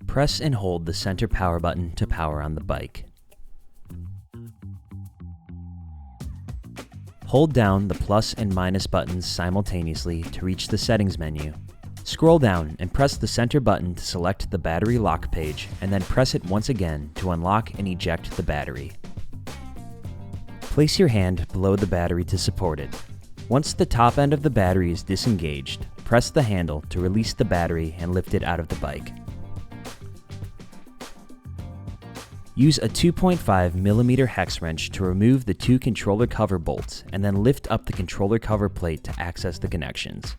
Press and hold the center power button to power on the bike. Hold down the plus and minus buttons simultaneously to reach the settings menu. Scroll down and press the center button to select the battery lock page, and then press it once again to unlock and eject the battery. Place your hand below the battery to support it. Once the top end of the battery is disengaged, press the handle to release the battery and lift it out of the bike. Use a 2.5mm hex wrench to remove the two controller cover bolts and then lift up the controller cover plate to access the connections.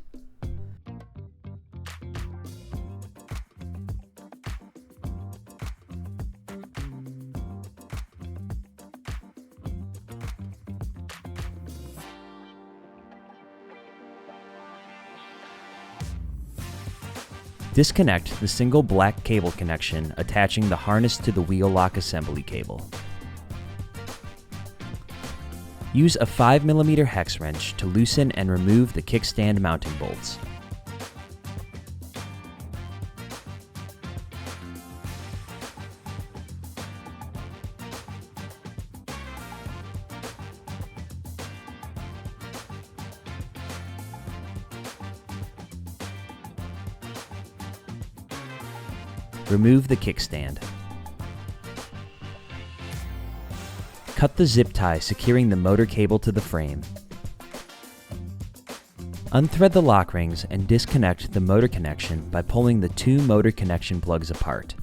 Disconnect the single black cable connection attaching the harness to the wheel lock assembly cable. Use a 5mm hex wrench to loosen and remove the kickstand mounting bolts. Remove the kickstand. Cut the zip tie securing the motor cable to the frame. Unthread the lock rings and disconnect the motor connection by pulling the two motor connection plugs apart.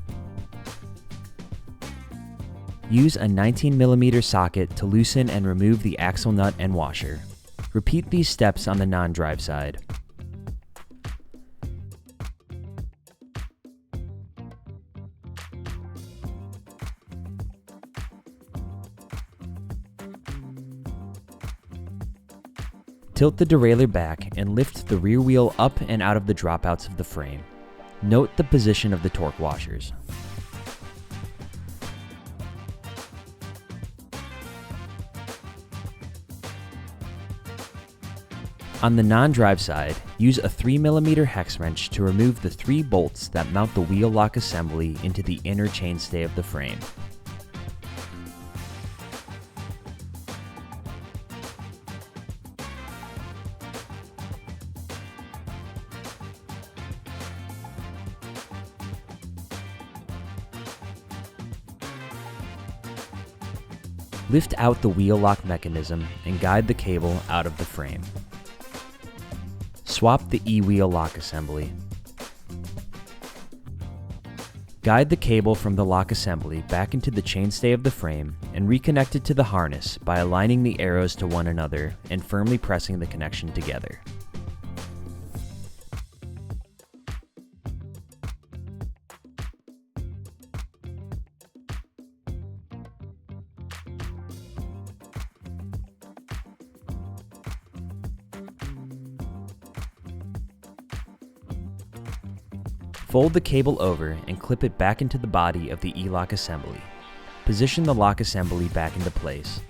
Use a 19mm socket to loosen and remove the axle nut and washer. Repeat these steps on the non-drive side. Tilt the derailleur back and lift the rear wheel up and out of the dropouts of the frame. Note the position of the torque washers. On the non-drive side, use a 3mm hex wrench to remove the 3 bolts that mount the wheel lock assembly into the inner chainstay of the frame. Lift out the wheel lock mechanism and guide the cable out of the frame. Swap the e-wheel lock assembly. Guide the cable from the lock assembly back into the chainstay of the frame and reconnect it to the harness by aligning the arrows to one another and firmly pressing the connection together. Fold the cable over and clip it back into the body of the e-lock assembly. Position the lock assembly back into place.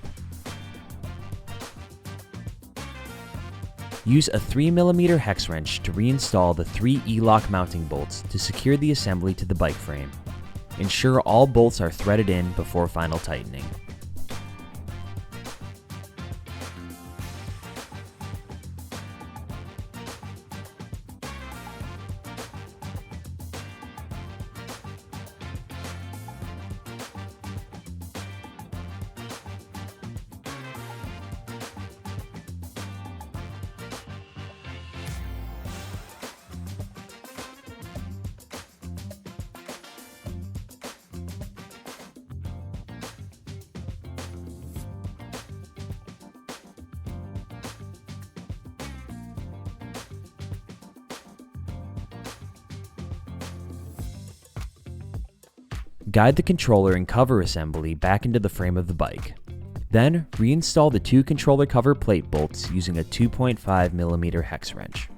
Use a 3mm hex wrench to reinstall the 3 e-lock mounting bolts to secure the assembly to the bike frame. Ensure all bolts are threaded in before final tightening. Guide the controller and cover assembly back into the frame of the bike. Then, reinstall the 2 controller cover plate bolts using a 2.5mm hex wrench.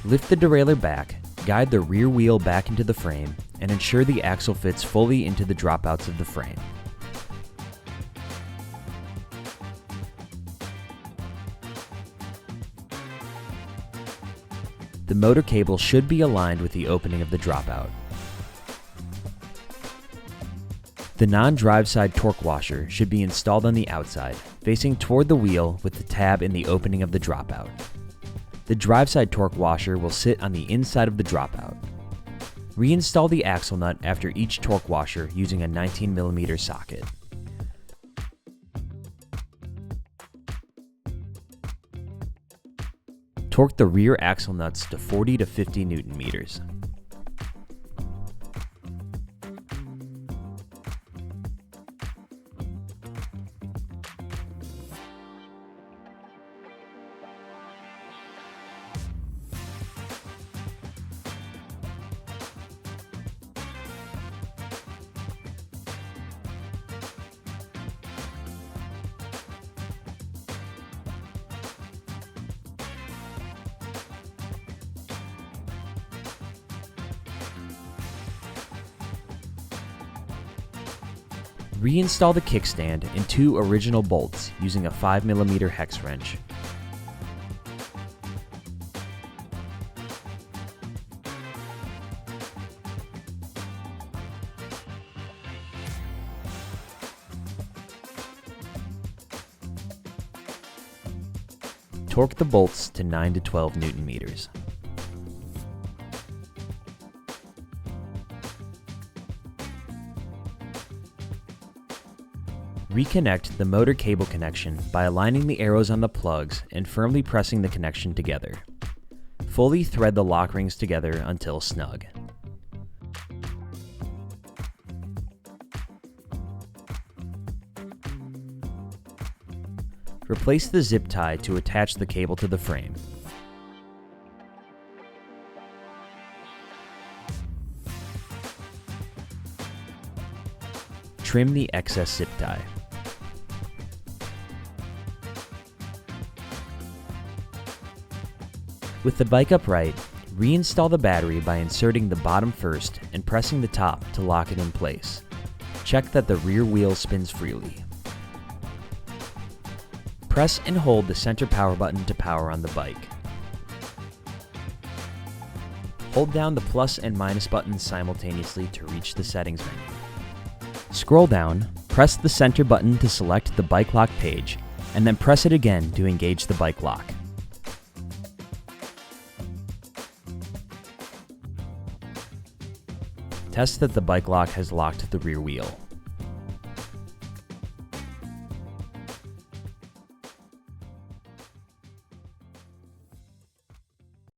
Lift the derailleur back, guide the rear wheel back into the frame, and ensure the axle fits fully into the dropouts of the frame. The motor cable should be aligned with the opening of the dropout. The non-drive side torque washer should be installed on the outside, facing toward the wheel with the tab in the opening of the dropout. The drive side torque washer will sit on the inside of the dropout. Reinstall the axle nut after each torque washer using a 19mm socket. Torque the rear axle nuts to 40 to 50 Newton meters. Reinstall the kickstand and two original bolts using a 5mm hex wrench. Torque the bolts to 9 to 12 Newton meters. Reconnect the motor cable connection by aligning the arrows on the plugs and firmly pressing the connection together. Fully thread the lock rings together until snug. Replace the zip tie to attach the cable to the frame. Trim the excess zip tie. With the bike upright, reinstall the battery by inserting the bottom first and pressing the top to lock it in place. Check that the rear wheel spins freely. Press and hold the center power button to power on the bike. Hold down the plus and minus buttons simultaneously to reach the settings menu. Scroll down, press the center button to select the bike lock page, and then press it again to engage the bike lock. Test that the bike lock has locked the rear wheel.